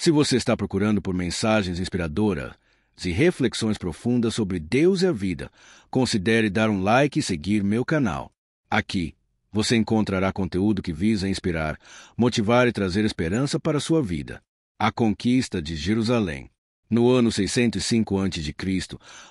Se você está procurando por mensagens inspiradoras e reflexões profundas sobre Deus e a vida, considere dar um like e seguir meu canal. Aqui, você encontrará conteúdo que visa inspirar, motivar e trazer esperança para a sua vida. A conquista de Jerusalém. No ano 605 a.C.,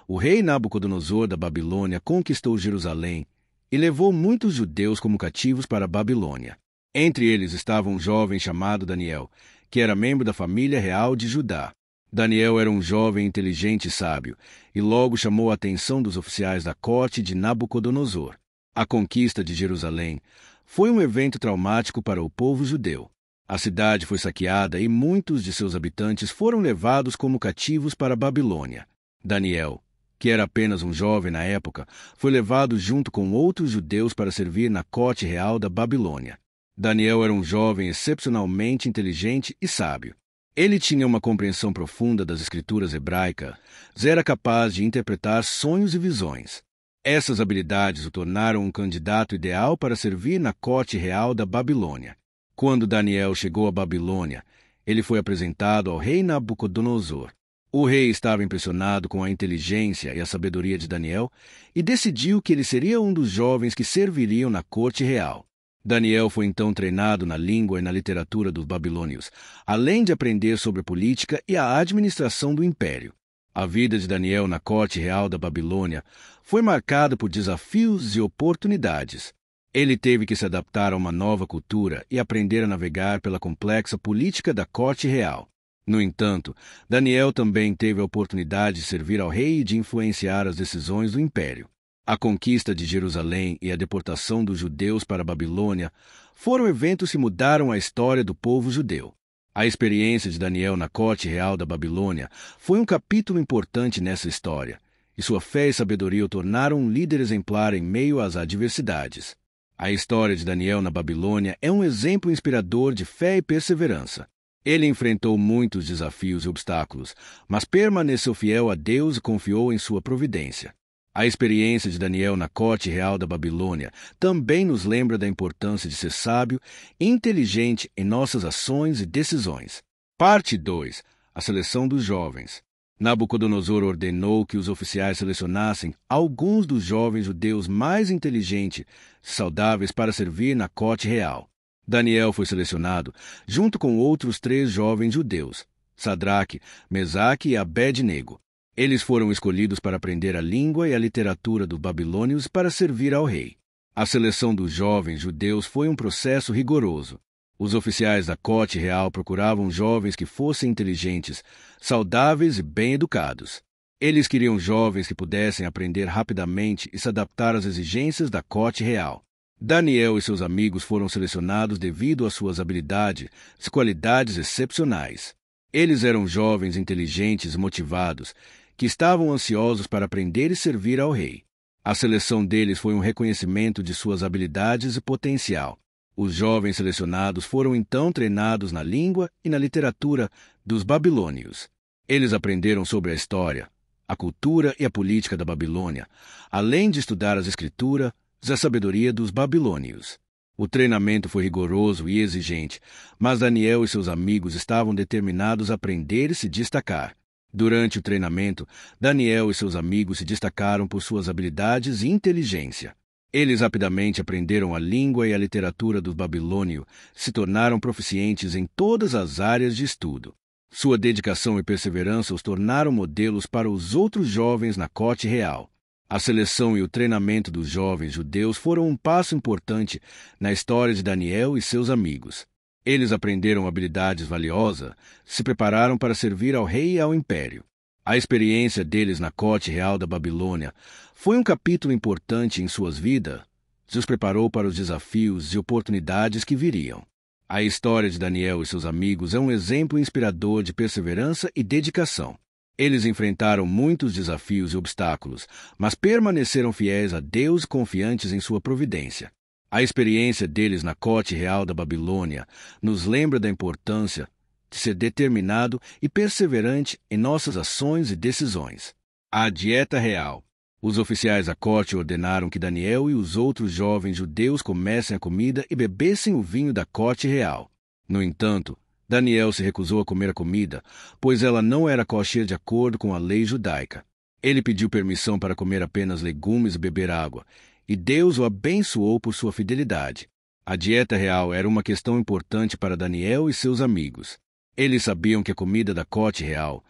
o rei Nabucodonosor da Babilônia conquistou Jerusalém e levou muitos judeus como cativos para a Babilônia. Entre eles estava um jovem chamado Daniel, que era membro da família real de Judá. Daniel era um jovem inteligente e sábio, e logo chamou a atenção dos oficiais da corte de Nabucodonosor. A conquista de Jerusalém foi um evento traumático para o povo judeu. A cidade foi saqueada e muitos de seus habitantes foram levados como cativos para a Babilônia. Daniel, que era apenas um jovem na época, foi levado junto com outros judeus para servir na corte real da Babilônia. Daniel era um jovem excepcionalmente inteligente e sábio. Ele tinha uma compreensão profunda das escrituras hebraicas, era capaz de interpretar sonhos e visões. Essas habilidades o tornaram um candidato ideal para servir na corte real da Babilônia. Quando Daniel chegou à Babilônia, ele foi apresentado ao rei Nabucodonosor. O rei estava impressionado com a inteligência e a sabedoria de Daniel e decidiu que ele seria um dos jovens que serviriam na corte real. Daniel foi então treinado na língua e na literatura dos babilônios, além de aprender sobre a política e a administração do império. A vida de Daniel na corte real da Babilônia foi marcada por desafios e oportunidades. Ele teve que se adaptar a uma nova cultura e aprender a navegar pela complexa política da corte real. No entanto, Daniel também teve a oportunidade de servir ao rei e de influenciar as decisões do império. A conquista de Jerusalém e a deportação dos judeus para a Babilônia foram eventos que mudaram a história do povo judeu. A experiência de Daniel na corte real da Babilônia foi um capítulo importante nessa história, e sua fé e sabedoria o tornaram um líder exemplar em meio às adversidades. A história de Daniel na Babilônia é um exemplo inspirador de fé e perseverança. Ele enfrentou muitos desafios e obstáculos, mas permaneceu fiel a Deus e confiou em sua providência. A experiência de Daniel na corte real da Babilônia também nos lembra da importância de ser sábio e inteligente em nossas ações e decisões. Parte 2. A seleção dos jovens. Nabucodonosor ordenou que os oficiais selecionassem alguns dos jovens judeus mais inteligentes e saudáveis para servir na corte real. Daniel foi selecionado junto com outros 3 jovens judeus, Sadraque, Mesaque e Abed-nego. Eles foram escolhidos para aprender a língua e a literatura dos babilônios para servir ao rei. A seleção dos jovens judeus foi um processo rigoroso. Os oficiais da corte real procuravam jovens que fossem inteligentes, saudáveis e bem educados. Eles queriam jovens que pudessem aprender rapidamente e se adaptar às exigências da corte real. Daniel e seus amigos foram selecionados devido às suas habilidades e qualidades excepcionais. Eles eram jovens inteligentes e motivados, que estavam ansiosos para aprender e servir ao rei. A seleção deles foi um reconhecimento de suas habilidades e potencial. Os jovens selecionados foram então treinados na língua e na literatura dos babilônios. Eles aprenderam sobre a história, a cultura e a política da Babilônia, além de estudar as escrituras e a sabedoria dos babilônios. O treinamento foi rigoroso e exigente, mas Daniel e seus amigos estavam determinados a aprender e se destacar. Durante o treinamento, Daniel e seus amigos se destacaram por suas habilidades e inteligência. Eles rapidamente aprenderam a língua e a literatura dos babilônios, se tornaram proficientes em todas as áreas de estudo. Sua dedicação e perseverança os tornaram modelos para os outros jovens na corte real. A seleção e o treinamento dos jovens judeus foram um passo importante na história de Daniel e seus amigos. Eles aprenderam habilidades valiosas, se prepararam para servir ao rei e ao império. A experiência deles na corte real da Babilônia foi um capítulo importante em suas vidas e os preparou para os desafios e oportunidades que viriam. A história de Daniel e seus amigos é um exemplo inspirador de perseverança e dedicação. Eles enfrentaram muitos desafios e obstáculos, mas permaneceram fiéis a Deus e confiantes em sua providência. A experiência deles na corte real da Babilônia nos lembra da importância de ser determinado e perseverante em nossas ações e decisões. A dieta real. Os oficiais da corte ordenaram que Daniel e os outros jovens judeus comessem a comida e bebessem o vinho da corte real. No entanto, Daniel se recusou a comer a comida, pois ela não era kosher de acordo com a lei judaica. Ele pediu permissão para comer apenas legumes e beber água, e Deus o abençoou por sua fidelidade. A dieta real era uma questão importante para Daniel e seus amigos. Eles sabiam que a comida da corte real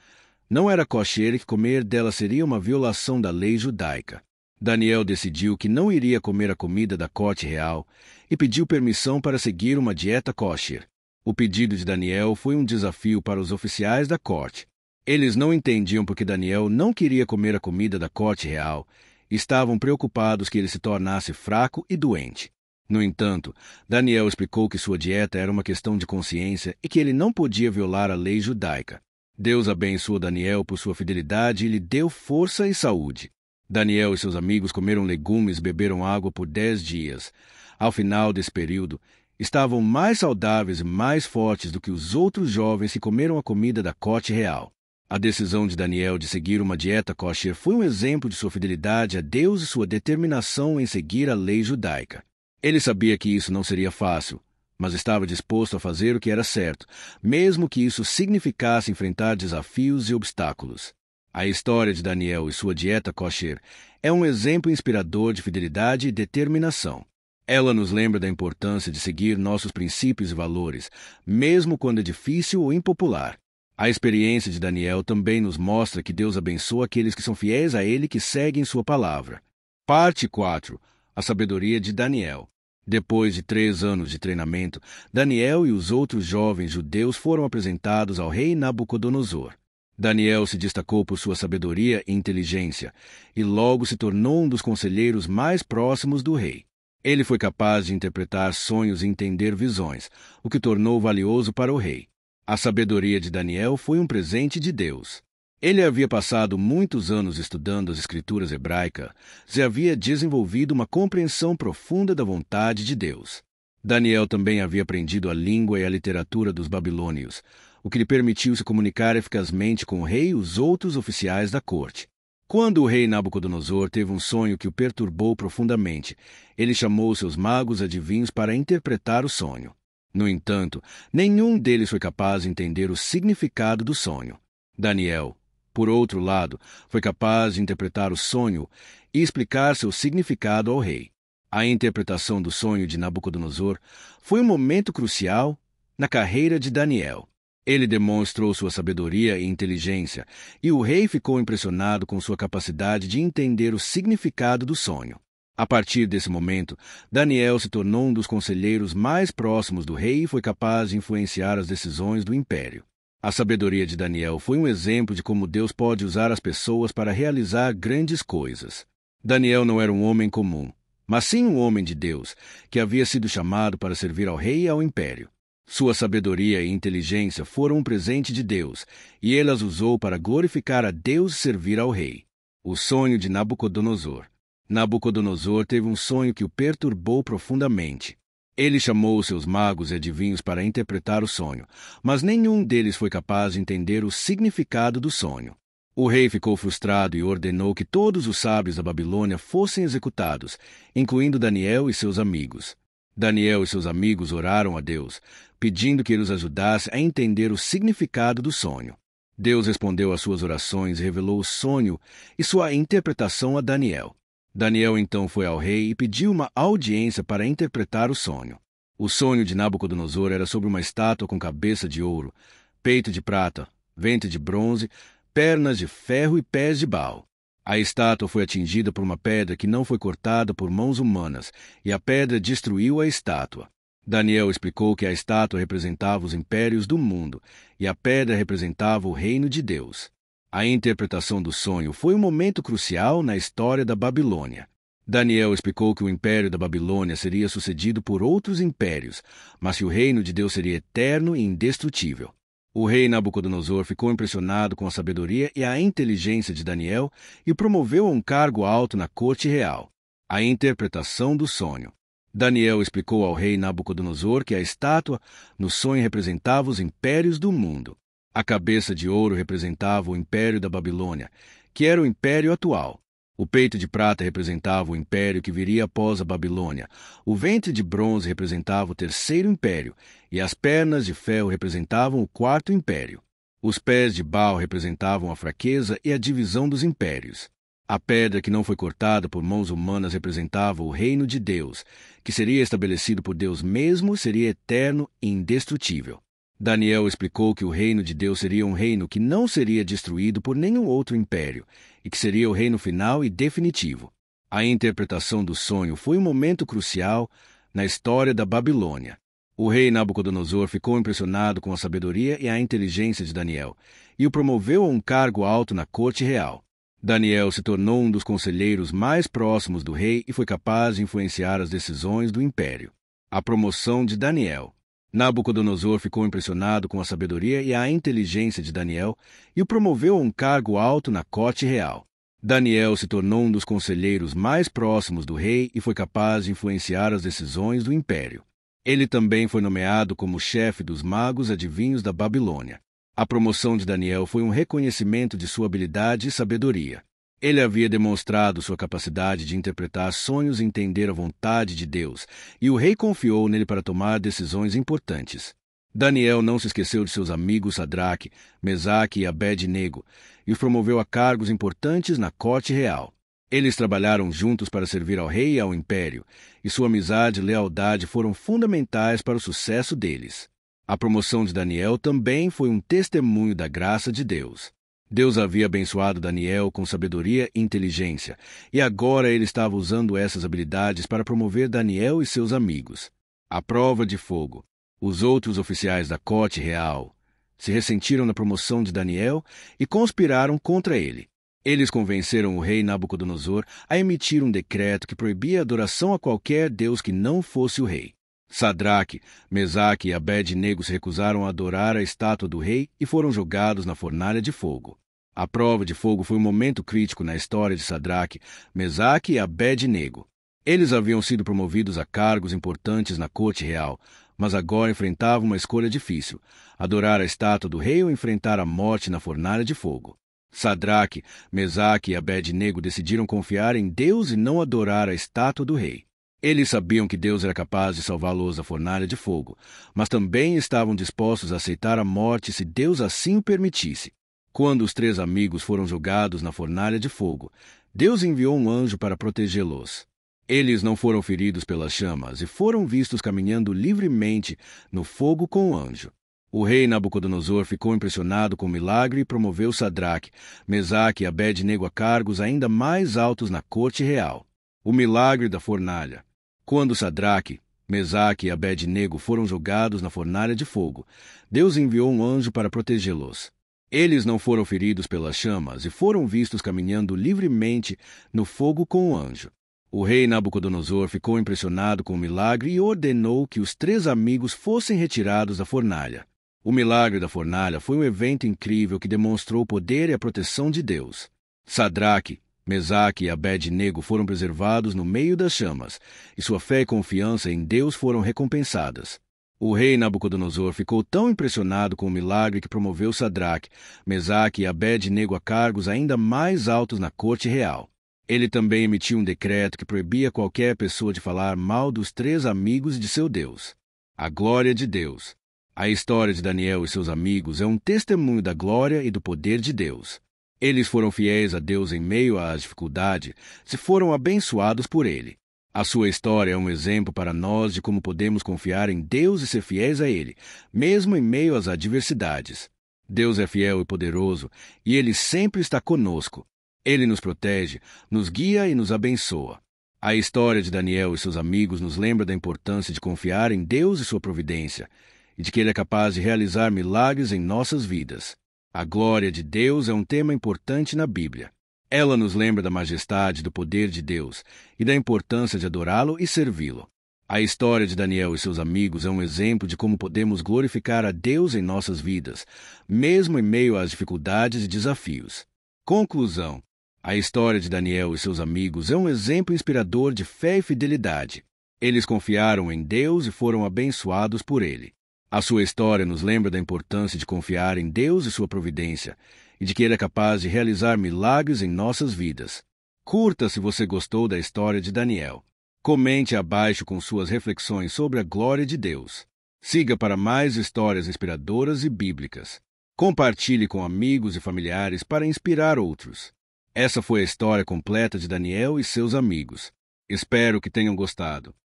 não era kosher e que comer dela seria uma violação da lei judaica. Daniel decidiu que não iria comer a comida da corte real e pediu permissão para seguir uma dieta kosher. O pedido de Daniel foi um desafio para os oficiais da corte. Eles não entendiam porque Daniel não queria comer a comida da corte real e estavam preocupados que ele se tornasse fraco e doente. No entanto, Daniel explicou que sua dieta era uma questão de consciência e que ele não podia violar a lei judaica. Deus abençoou Daniel por sua fidelidade e lhe deu força e saúde. Daniel e seus amigos comeram legumes e beberam água por 10 dias. Ao final desse período, estavam mais saudáveis e mais fortes do que os outros jovens que comeram a comida da corte real. A decisão de Daniel de seguir uma dieta kosher foi um exemplo de sua fidelidade a Deus e sua determinação em seguir a lei judaica. Ele sabia que isso não seria fácil, mas estava disposto a fazer o que era certo, mesmo que isso significasse enfrentar desafios e obstáculos. A história de Daniel e sua dieta kosher é um exemplo inspirador de fidelidade e determinação. Ela nos lembra da importância de seguir nossos princípios e valores, mesmo quando é difícil ou impopular. A experiência de Daniel também nos mostra que Deus abençoa aqueles que são fiéis a Ele e que seguem sua palavra. Parte 4. A sabedoria de Daniel. Depois de 3 anos de treinamento, Daniel e os outros jovens judeus foram apresentados ao rei Nabucodonosor. Daniel se destacou por sua sabedoria e inteligência, e logo se tornou um dos conselheiros mais próximos do rei. Ele foi capaz de interpretar sonhos e entender visões, o que tornou valioso para o rei. A sabedoria de Daniel foi um presente de Deus. Ele havia passado muitos anos estudando as escrituras hebraicas e havia desenvolvido uma compreensão profunda da vontade de Deus. Daniel também havia aprendido a língua e a literatura dos babilônios, o que lhe permitiu se comunicar eficazmente com o rei e os outros oficiais da corte. Quando o rei Nabucodonosor teve um sonho que o perturbou profundamente, ele chamou seus magos adivinhos para interpretar o sonho. No entanto, nenhum deles foi capaz de entender o significado do sonho. Daniel, por outro lado, foi capaz de interpretar o sonho e explicar seu significado ao rei. A interpretação do sonho de Nabucodonosor foi um momento crucial na carreira de Daniel. Ele demonstrou sua sabedoria e inteligência, e o rei ficou impressionado com sua capacidade de entender o significado do sonho. A partir desse momento, Daniel se tornou um dos conselheiros mais próximos do rei e foi capaz de influenciar as decisões do império. A sabedoria de Daniel foi um exemplo de como Deus pode usar as pessoas para realizar grandes coisas. Daniel não era um homem comum, mas sim um homem de Deus, que havia sido chamado para servir ao rei e ao império. Sua sabedoria e inteligência foram um presente de Deus, e ele as usou para glorificar a Deus e servir ao rei. O sonho de Nabucodonosor. Nabucodonosor teve um sonho que o perturbou profundamente. Ele chamou seus magos e adivinhos para interpretar o sonho, mas nenhum deles foi capaz de entender o significado do sonho. O rei ficou frustrado e ordenou que todos os sábios da Babilônia fossem executados, incluindo Daniel e seus amigos. Daniel e seus amigos oraram a Deus, pedindo que ele os ajudasse a entender o significado do sonho. Deus respondeu às suas orações e revelou o sonho e sua interpretação a Daniel. Daniel então foi ao rei e pediu uma audiência para interpretar o sonho. O sonho de Nabucodonosor era sobre uma estátua com cabeça de ouro, peito de prata, ventre de bronze, pernas de ferro e pés de barro. A estátua foi atingida por uma pedra que não foi cortada por mãos humanas, e a pedra destruiu a estátua. Daniel explicou que a estátua representava os impérios do mundo, e a pedra representava o reino de Deus. A interpretação do sonho foi um momento crucial na história da Babilônia. Daniel explicou que o império da Babilônia seria sucedido por outros impérios, mas que o reino de Deus seria eterno e indestrutível. O rei Nabucodonosor ficou impressionado com a sabedoria e a inteligência de Daniel e promoveu a um cargo alto na corte real. A interpretação do sonho. Daniel explicou ao rei Nabucodonosor que a estátua no sonho representava os impérios do mundo. A cabeça de ouro representava o império da Babilônia, que era o império atual. O peito de prata representava o império que viria após a Babilônia, o ventre de bronze representava o terceiro império, e as pernas de ferro representavam o quarto império. Os pés de Baal representavam a fraqueza e a divisão dos impérios. A pedra que não foi cortada por mãos humanas representava o reino de Deus, que seria estabelecido por Deus mesmo, seria eterno e indestrutível. Daniel explicou que o reino de Deus seria um reino que não seria destruído por nenhum outro império, e que seria o reino final e definitivo. A interpretação do sonho foi um momento crucial na história da Babilônia. O rei Nabucodonosor ficou impressionado com a sabedoria e a inteligência de Daniel, e o promoveu a um cargo alto na corte real. Daniel se tornou um dos conselheiros mais próximos do rei e foi capaz de influenciar as decisões do império. A promoção de Daniel. Nabucodonosor ficou impressionado com a sabedoria e a inteligência de Daniel e o promoveu a um cargo alto na corte real. Daniel se tornou um dos conselheiros mais próximos do rei e foi capaz de influenciar as decisões do império. Ele também foi nomeado como chefe dos magos adivinhos da Babilônia. A promoção de Daniel foi um reconhecimento de sua habilidade e sabedoria. Ele havia demonstrado sua capacidade de interpretar sonhos e entender a vontade de Deus, e o rei confiou nele para tomar decisões importantes. Daniel não se esqueceu de seus amigos Sadraque, Mesaque e Abed-nego, e os promoveu a cargos importantes na corte real. Eles trabalharam juntos para servir ao rei e ao império, e sua amizade e lealdade foram fundamentais para o sucesso deles. A promoção de Daniel também foi um testemunho da graça de Deus. Deus havia abençoado Daniel com sabedoria e inteligência, e agora ele estava usando essas habilidades para promover Daniel e seus amigos. A prova de fogo. Os outros oficiais da corte real se ressentiram da promoção de Daniel e conspiraram contra ele. Eles convenceram o rei Nabucodonosor a emitir um decreto que proibia a adoração a qualquer deus que não fosse o rei. Sadraque, Mesaque e Abed-nego se recusaram a adorar a estátua do rei e foram jogados na fornalha de fogo. A prova de fogo foi um momento crítico na história de Sadraque, Mesaque e Abed-nego. Eles haviam sido promovidos a cargos importantes na corte real, mas agora enfrentavam uma escolha difícil: adorar a estátua do rei ou enfrentar a morte na fornalha de fogo. Sadraque, Mesaque e Abed-nego decidiram confiar em Deus e não adorar a estátua do rei. Eles sabiam que Deus era capaz de salvá-los da fornalha de fogo, mas também estavam dispostos a aceitar a morte se Deus assim o permitisse. Quando os três amigos foram jogados na fornalha de fogo, Deus enviou um anjo para protegê-los. Eles não foram feridos pelas chamas e foram vistos caminhando livremente no fogo com o anjo. O rei Nabucodonosor ficou impressionado com o milagre e promoveu Sadraque, Mesaque e Abed-nego a cargos ainda mais altos na corte real. O milagre da fornalha. Quando Sadraque, Mesaque e Abed-nego foram jogados na fornalha de fogo, Deus enviou um anjo para protegê-los. Eles não foram feridos pelas chamas e foram vistos caminhando livremente no fogo com o anjo. O rei Nabucodonosor ficou impressionado com o milagre e ordenou que os três amigos fossem retirados da fornalha. O milagre da fornalha foi um evento incrível que demonstrou o poder e a proteção de Deus. Sadraque, Mesaque e Abed-nego foram preservados no meio das chamas, e sua fé e confiança em Deus foram recompensadas. O rei Nabucodonosor ficou tão impressionado com o milagre que promoveu Sadraque, Mesaque e Abed-nego a cargos ainda mais altos na corte real. Ele também emitiu um decreto que proibia qualquer pessoa de falar mal dos três amigos de seu Deus. A glória de Deus. A história de Daniel e seus amigos é um testemunho da glória e do poder de Deus. Eles foram fiéis a Deus em meio às dificuldades e foram abençoados por Ele. A sua história é um exemplo para nós de como podemos confiar em Deus e ser fiéis a Ele, mesmo em meio às adversidades. Deus é fiel e poderoso, e Ele sempre está conosco. Ele nos protege, nos guia e nos abençoa. A história de Daniel e seus amigos nos lembra da importância de confiar em Deus e sua providência, e de que Ele é capaz de realizar milagres em nossas vidas. A glória de Deus é um tema importante na Bíblia. Ela nos lembra da majestade e do poder de Deus e da importância de adorá-lo e servi-lo. A história de Daniel e seus amigos é um exemplo de como podemos glorificar a Deus em nossas vidas, mesmo em meio às dificuldades e desafios. Conclusão. A história de Daniel e seus amigos é um exemplo inspirador de fé e fidelidade. Eles confiaram em Deus e foram abençoados por Ele. A sua história nos lembra da importância de confiar em Deus e sua providência, e de que Ele é capaz de realizar milagres em nossas vidas. Curta se você gostou da história de Daniel. Comente abaixo com suas reflexões sobre a glória de Deus. Siga para mais histórias inspiradoras e bíblicas. Compartilhe com amigos e familiares para inspirar outros. Essa foi a história completa de Daniel e seus amigos. Espero que tenham gostado.